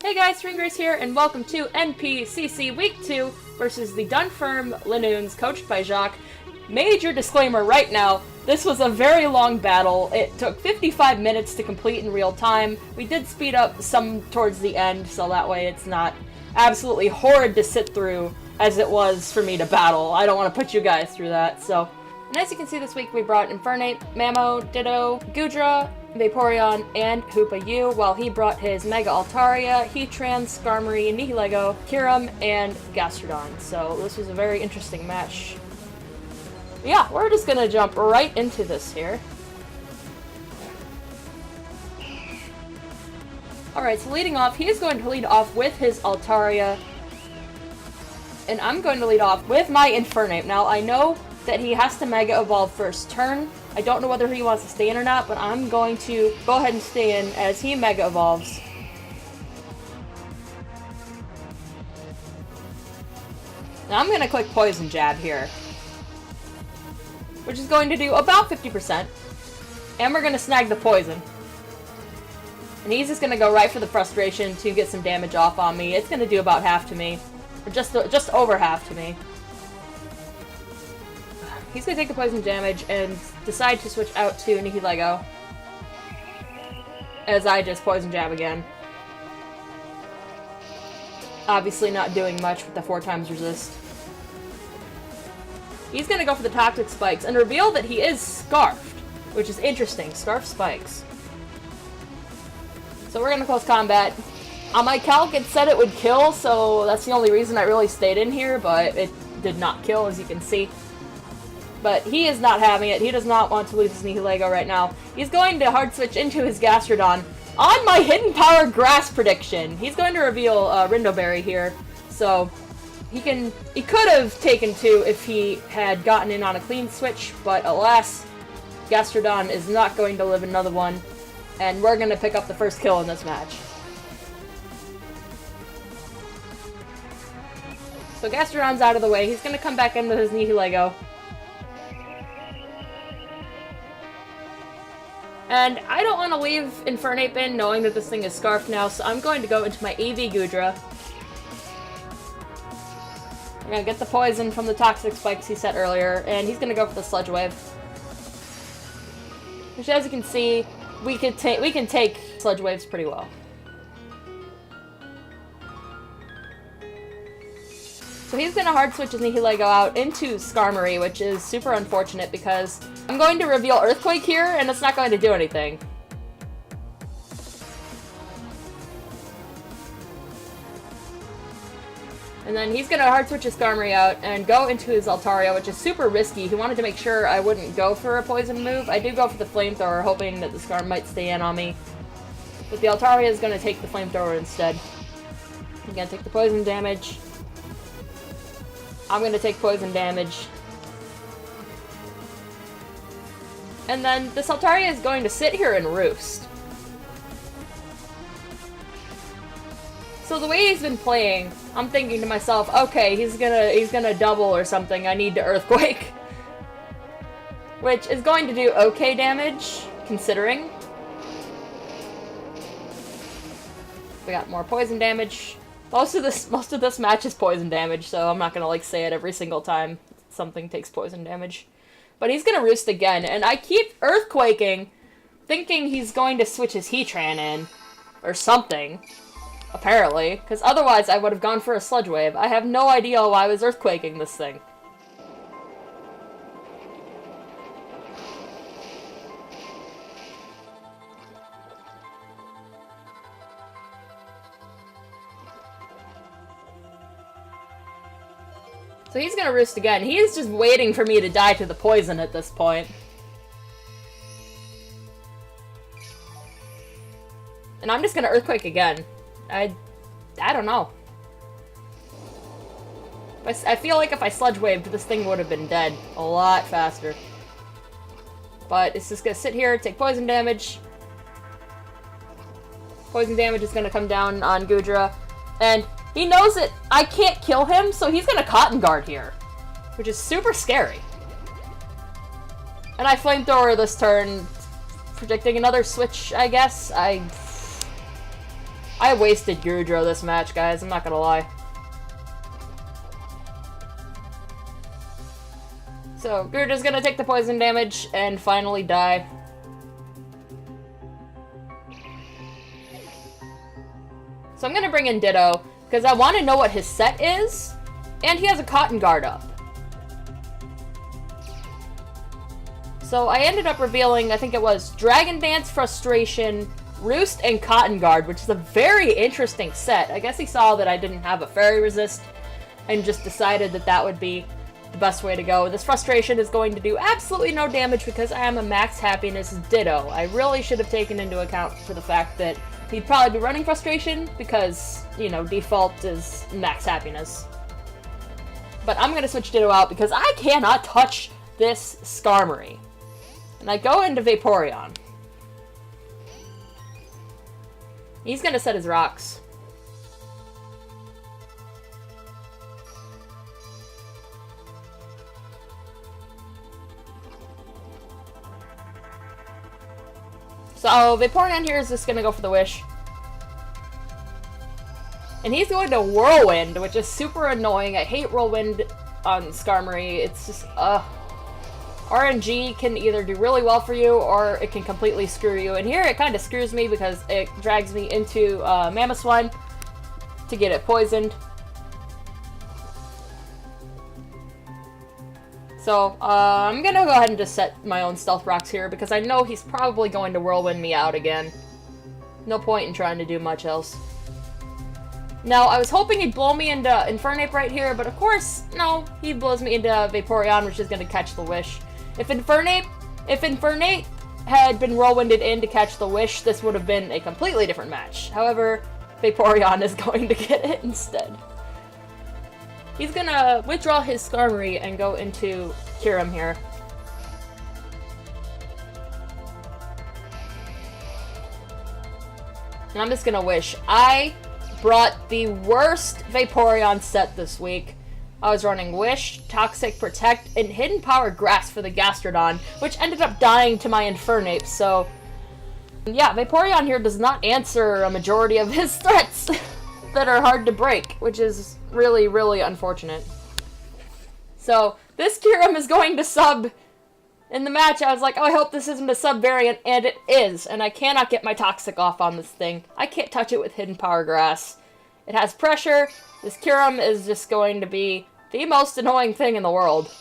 Hey guys, Grace here, and welcome to NPCC Week 2 versus the Dunfermlne Linoones, coached by Joqq. Major disclaimer right now, this was a very long battle. It took 55 minutes to complete in real time. We did speed up some towards the end, so that way it's not absolutely horrid to sit through as it was for me to battle. I don't want to put you guys through that, so... And as you can see this week, we brought Infernape, Mamo, Ditto, Goodra, Vaporeon, and Hoopa U, while he brought his Mega Altaria, Heatran, Skarmory, Nihilego, Kyurem, and Gastrodon. So this was a very interesting match. Yeah, we're just gonna jump right into this here. Alright, so leading off, he is going to lead off with his Altaria, and I'm going to lead off with my Infernape. Now, I know that he has to Mega Evolve first turn. I don't know whether he wants to stay in or not, but I'm going to go ahead and stay in as he Mega Evolves. Now I'm going to click Poison Jab here, which is going to do about 50%. And we're going to snag the poison. And he's just going to go right for the frustration to get some damage off on me. It's going to do about half to me, or just over half to me. He's going to take the poison damage and decide to switch out to Nihilego, as I just poison jab again. Obviously not doing much with the 4x resist. He's going to go for the Toxic Spikes and reveal that he is Scarfed, which is interesting. Scarf Spikes. So we're going to close combat. On my calc it said it would kill, so that's the only reason I really stayed in here, but it did not kill, as you can see. But he is not having it. He does not want to lose his Nihilego right now. He's going to hard switch into his Gastrodon on my Hidden Power Grass prediction. He's going to reveal Rindoberry here, so he could have taken 2 if he had gotten in on a clean switch, but alas, Gastrodon is not going to live another one, and we're going to pick up the first kill in this match. So Gastrodon's out of the way. He's going to come back in with his Nihilego. And I don't want to leave Infernape in knowing that this thing is Scarfed now, so I'm going to go into my AV Goodra. I'm going to get the poison from the Toxic Spikes he set earlier, and he's going to go for the Sludge Wave. Which, as you can see, we can take Sludge Waves pretty well. So he's going to hard switch his Nihilego out into Skarmory, which is super unfortunate because I'm going to reveal Earthquake here, and it's not going to do anything. And then he's going to hard switch his Skarmory out and go into his Altaria, which is super risky. He wanted to make sure I wouldn't go for a poison move. I do go for the Flamethrower, hoping that the Skarm might stay in on me. But the Altaria is going to take the Flamethrower instead. I'm going to take the poison damage. I'm going to take poison damage. And then this Altaria is going to sit here and roost. So the way he's been playing, I'm thinking to myself, okay, he's gonna double or something. I need to Earthquake. Which is going to do okay damage, considering. We got more poison damage. Most of this match is poison damage, so I'm not gonna like say it every single time something takes poison damage. But he's gonna roost again, and I keep Earthquaking, thinking he's going to switch his Heatran in, or something, apparently, because otherwise I would have gone for a Sludge Wave. I have no idea why I was Earthquaking this thing. So he's gonna roost again. He is just waiting for me to die to the poison at this point. And I'm just gonna Earthquake again. I don't know. I feel like if I Sludge Waved, this thing would have been dead a lot faster. But it's just gonna sit here, take poison damage. Poison damage is gonna come down on Goodra. And he knows that I can't kill him, so he's gonna Cotton Guard here, which is super scary. And I Flamethrower this turn, predicting another switch, I guess. I wasted Gurudro this match, guys. I'm not gonna lie. So, Gurudro's gonna take the poison damage and finally die. So I'm gonna bring in Ditto, because I want to know what his set is, and he has a Cotton Guard up. So I ended up revealing, I think it was Dragon Dance, Frustration, Roost, and Cotton Guard, which is a very interesting set. I guess he saw that I didn't have a Fairy Resist, and just decided that that would be the best way to go. This Frustration is going to do absolutely no damage because I am a Max Happiness Ditto. I really should have taken into account for the fact that he'd probably be running Frustration because, you know, default is Max Happiness. But I'm gonna switch Ditto out because I cannot touch this Skarmory. And I go into Vaporeon. He's gonna set his rocks. So Vaporeon here is just gonna go for the Wish. And he's going to Whirlwind, which is super annoying. I hate Whirlwind on Skarmory. It's just, RNG can either do really well for you, or it can completely screw you. And here it kind of screws me because it drags me into Mamoswine to get it poisoned. So, I'm gonna go ahead and just set my own Stealth Rocks here, because I know he's probably going to Whirlwind me out again. No point in trying to do much else. Now, I was hoping he'd blow me into Infernape right here, but of course, no, he blows me into Vaporeon, which is gonna catch the Wish. If Infernape had been Whirlwinded in to catch the Wish, this would have been a completely different match. However, Vaporeon is going to get it instead. He's gonna withdraw his Skarmory and go into Kyurem here. And I'm just gonna Wish. I brought the worst Vaporeon set this week. I was running Wish, Toxic, Protect, and Hidden Power Grass for the Gastrodon, which ended up dying to my Infernape, so... yeah, Vaporeon here does not answer a majority of his threats that are hard to break, which is really, really unfortunate. So, this Kyurem is going to sub. In the match, I was like, oh, I hope this isn't a sub variant, and it is, and I cannot get my Toxic off on this thing. I can't touch it with Hidden Power Grass. It has pressure. This Kyurem is just going to be the most annoying thing in the world.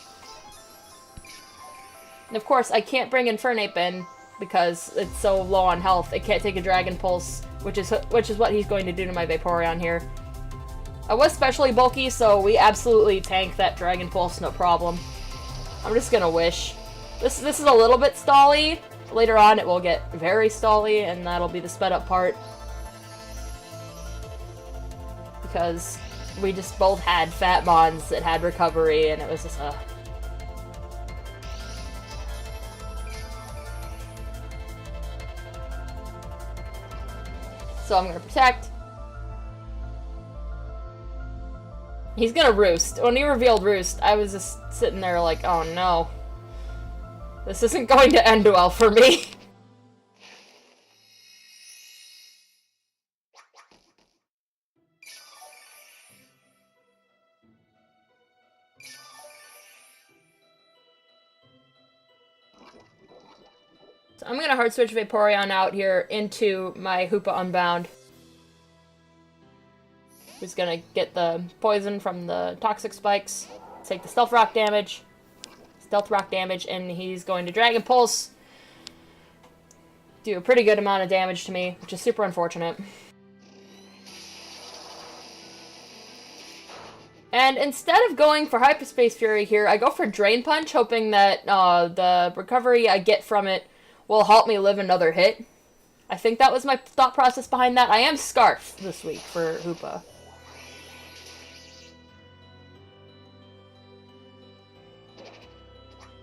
And of course, I can't bring Infernape in because it's so low on health. It can't take a Dragon Pulse, which is what he's going to do to my Vaporeon here. I was specially bulky, so we absolutely tank that Dragon Pulse, no problem. I'm just gonna Wish. This is a little bit stally. Later on, it will get very stally, and that'll be the sped up part. Because we just both had Fat Mons that had recovery, and it was just, So I'm gonna Protect. He's gonna Roost. When he revealed Roost, I was just sitting there like, oh no. This isn't going to end well for me. So I'm gonna hard switch Vaporeon out here into my Hoopa Unbound. Who's gonna get the poison from the Toxic Spikes, take the Stealth Rock damage, and he's going to Dragon Pulse. Do a pretty good amount of damage to me, which is super unfortunate. And instead of going for Hyperspace Fury here, I go for Drain Punch, hoping that the recovery I get from it will help me live another hit. I think that was my thought process behind that. I am Scarf this week for Hoopa.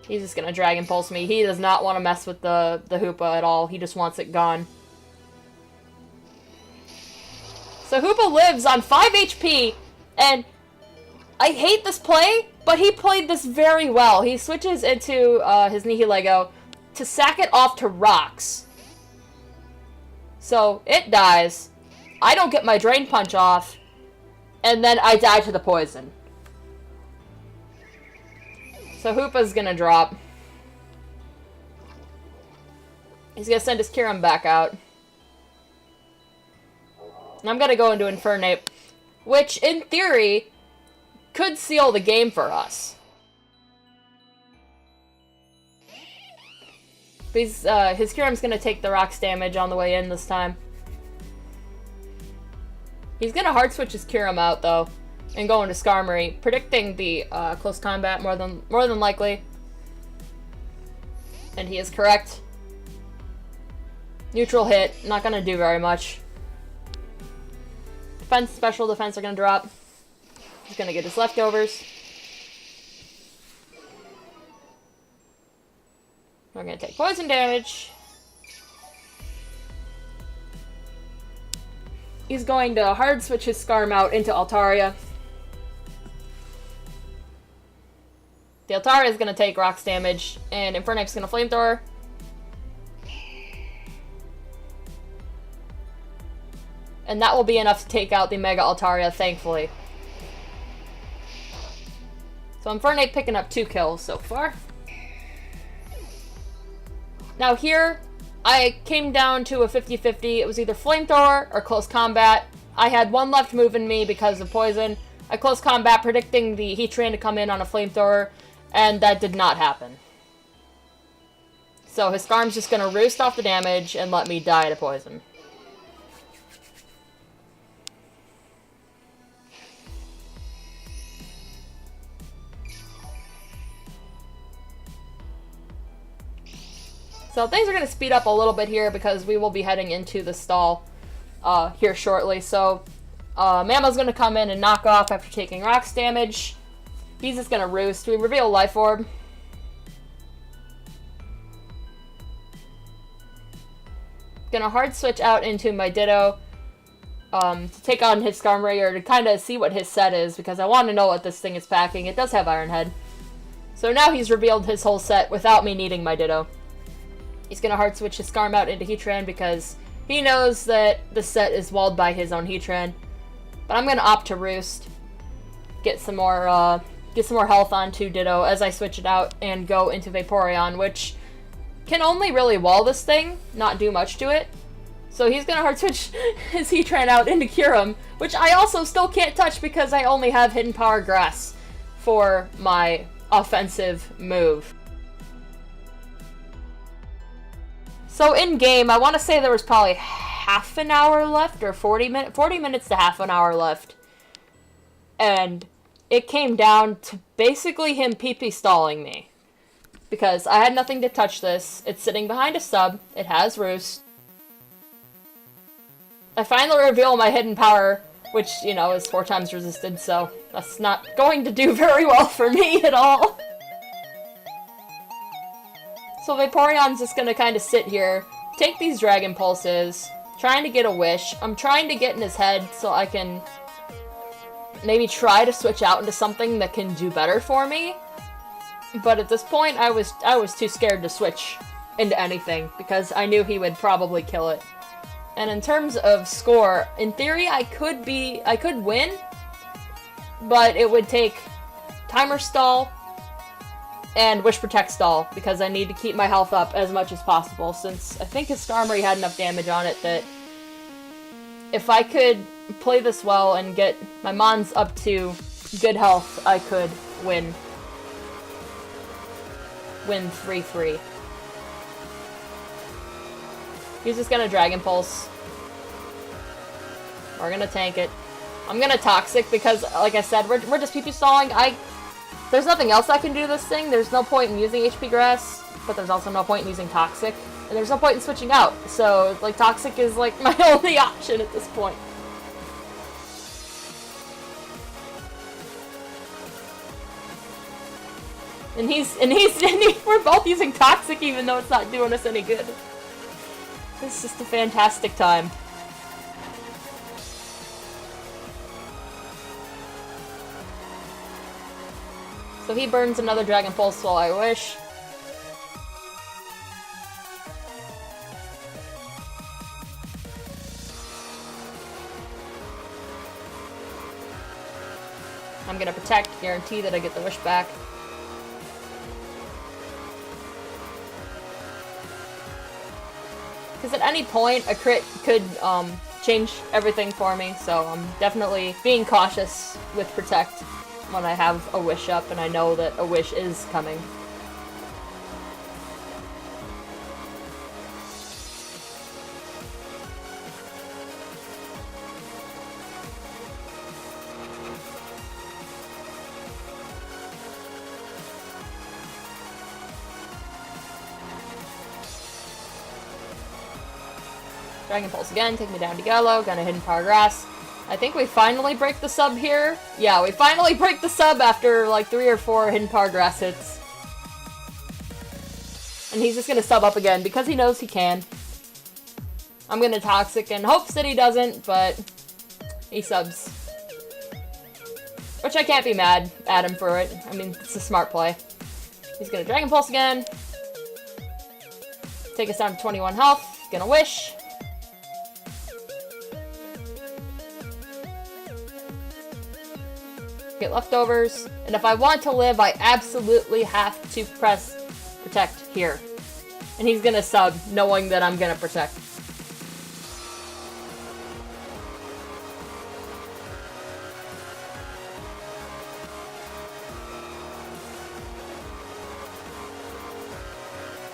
He's just gonna Dragon Pulse me. He does not want to mess with the Hoopa at all. He just wants it gone. So Hoopa lives on 5 HP, and I hate this play, but he played this very well. He switches into his Nihilego to sack it off to Rocks. So it dies. I don't get my Drain Punch off, and then I die to the poison. So Hoopa's gonna drop. He's gonna send his Kyurem back out. And I'm gonna go into Infernape, which, in theory, could seal the game for us. But his Kyurem's gonna take the rocks damage on the way in this time. He's gonna hard switch his Kyurem out, though, and go into Skarmory, predicting the close combat more than likely. And he is correct. Neutral hit, not gonna do very much. Defense, special defense are gonna drop. He's gonna get his leftovers. We're gonna take poison damage. He's going to hard switch his Skarm out into Altaria. The Altaria is gonna take rocks damage, and Infernape's gonna Flamethrower. And that will be enough to take out the Mega Altaria, thankfully. So Infernape picking up 2 kills so far. Now here, I came down to a 50-50. It was either Flamethrower or Close Combat. I had 1 left move in me because of Poison. I Close Combat predicting the Heatran to come in on a Flamethrower, and that did not happen. So his Skarm's just gonna roost off the damage and let me die to Poison. So things are going to speed up a little bit here because we will be heading into the stall here shortly. So Mama's going to come in and knock off after taking rocks damage. He's just going to roost. We reveal Life Orb. Going to hard switch out into my Ditto to take on his Skarmory, or to kind of see what his set is, because I want to know what this thing is packing. It does have Iron Head. So now he's revealed his whole set without me needing my Ditto. He's going to hard switch his Skarm out into Heatran because he knows that the set is walled by his own Heatran. But I'm going to opt to roost, get some more health onto Ditto as I switch it out and go into Vaporeon, which can only really wall this thing, not do much to it. So he's going to hard switch his Heatran out into Kyurem, which I also still can't touch because I only have Hidden Power Grass for my offensive move. So in-game, I want to say there was probably half an hour left, or 40 minutes to half an hour left. And it came down to basically him PP stalling me. Because I had nothing to touch this. It's sitting behind a sub. It has Roost. I finally reveal my hidden power, which, you know, is 4 times resisted, so that's not going to do very well for me at all. So Vaporeon's just gonna kind of sit here, take these Dragon Pulses, trying to get a Wish. I'm trying to get in his head so I can maybe try to switch out into something that can do better for me. But at this point, I was too scared to switch into anything because I knew he would probably kill it. And in terms of score, in theory, I could win, but it would take Timer Stall and Wish Protect Stall, because I need to keep my health up as much as possible, since I think his Skarmory had enough damage on it that if I could play this well and get my Mons up to good health, I could win 3-3. He's just gonna Dragon Pulse. We're gonna tank it. I'm gonna Toxic because, like I said, we're just PP stalling. There's nothing else I can do to this thing. There's no point in using HP Grass, but there's also no point in using Toxic. And there's no point in switching out. So, like, Toxic is, like, my only option at this point. And we're both using Toxic even though it's not doing us any good. It's just a fantastic time. So he burns another Dragon Pulse while I Wish. I'm gonna protect, guarantee that I get the wish back. Because at any point, a crit could change everything for me, so I'm definitely being cautious with protect when I have a wish up and I know that a wish is coming. Dragon Pulse again, take me down to yellow, gonna Hidden Power Grass. I think we finally break the sub here. Yeah, we finally break the sub after like 3 or 4 Hidden Power Grass hits. And he's just gonna sub up again because he knows he can. I'm gonna Toxic in hopes that he doesn't, but he subs. Which I can't be mad at him for it. I mean, it's a smart play. He's gonna Dragon Pulse again. Take us down to 21 health. Gonna Wish. Get leftovers, and if I want to live, I absolutely have to press protect here. And he's gonna sub, knowing that I'm gonna protect.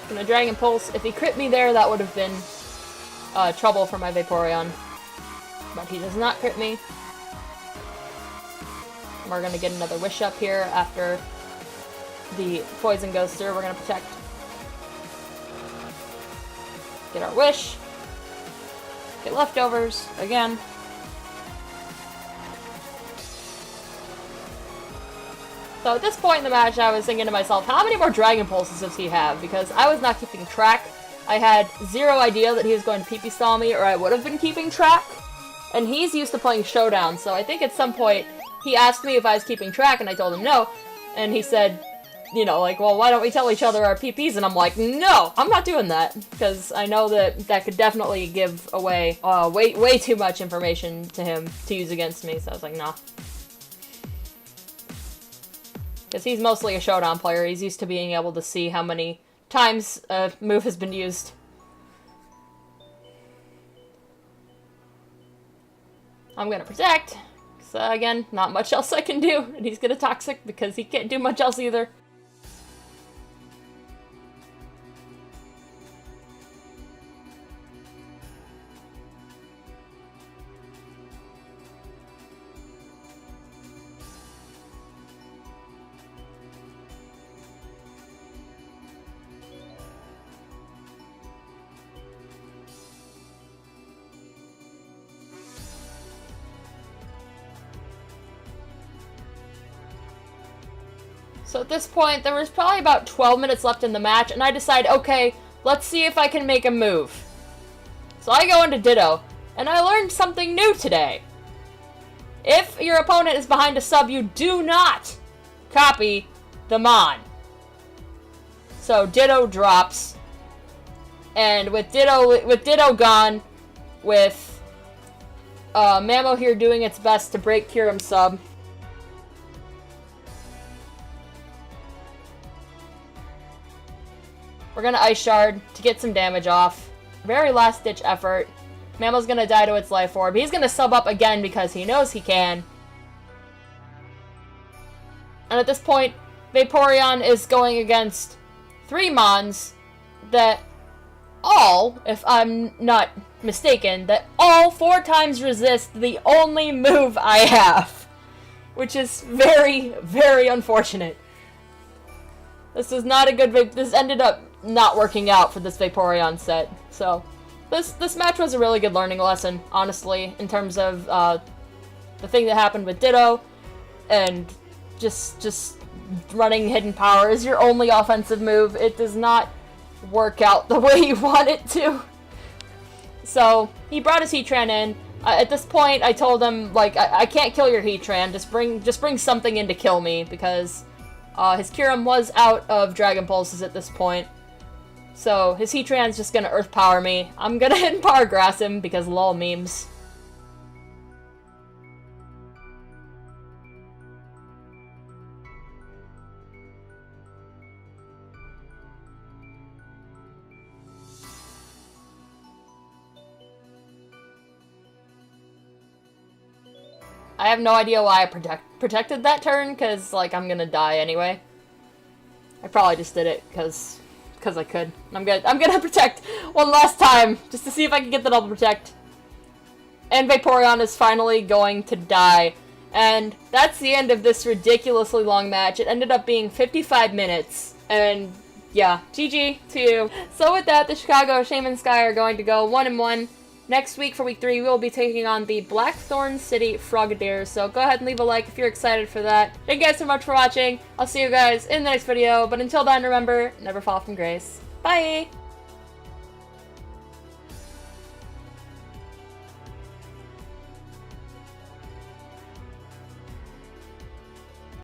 Gonna Dragon Pulse. If he crit me there, that would have been trouble for my Vaporeon. But he does not crit me. We're gonna get another wish up here after the poison goes through. We're gonna protect. Get our wish. Get leftovers again. So at this point in the match, I was thinking to myself, how many more Dragon Pulses does he have? Because I was not keeping track. I had zero idea that he was going to PP stall me, or I would have been keeping track. And he's used to playing Showdown, so I think at some point he asked me if I was keeping track, and I told him no. And he said, you know, like, well, why don't we tell each other our PPs? And I'm like, no, I'm not doing that. Because I know that that could definitely give away way too much information to him to use against me. So I was like, nah. Because he's mostly a Showdown player. He's used to being able to see how many times a move has been used. I'm gonna protect. So again, not much else I can do. And he's gonna Toxic because he can't do much else either. So at this point, there was probably about 12 minutes left in the match, and I decide, okay, let's see if I can make a move. So I go into Ditto, and I learned something new today. If your opponent is behind a sub, you do not copy the Mon. So Ditto drops, and with Ditto gone, with Mamo here doing its best to break Kyurem sub, we're gonna Ice Shard to get some damage off. Very last ditch effort. Mamo's gonna die to its Life Orb. He's gonna sub up again because he knows he can. And at this point, Vaporeon is going against 3 Mons that all, if I'm not mistaken, that all 4 times resist the only move I have. Which is very, very unfortunate. This was not a good... This ended up not working out for this Vaporeon set. So, this match was a really good learning lesson, honestly, in terms of the thing that happened with Ditto, and just running Hidden Power is your only offensive move. It does not work out the way you want it to. So, he brought his Heatran in. At this point, I told him, like, I can't kill your Heatran, just bring something in to kill me, because his Kyurem was out of Dragon Pulses at this point. So, his Heatran's just gonna Earth Power me. I'm gonna Hidden Power Grass him, because lol memes. I have no idea why I protected that turn, because, like, I'm gonna die anyway. I probably just did it because I could. I'm gonna protect one last time, just to see if I can get the double protect. And Vaporeon is finally going to die. And that's the end of this ridiculously long match. It ended up being 55 minutes. And yeah, GG to you. So with that, the Chicago Shaymin-Sky are going to go 1-1. Next week for week 3, we will be taking on the Blackthorn City Frogadiers. So go ahead and leave a like if you're excited for that. Thank you guys so much for watching. I'll see you guys in the next video. But until then, remember, never fall from grace. Bye!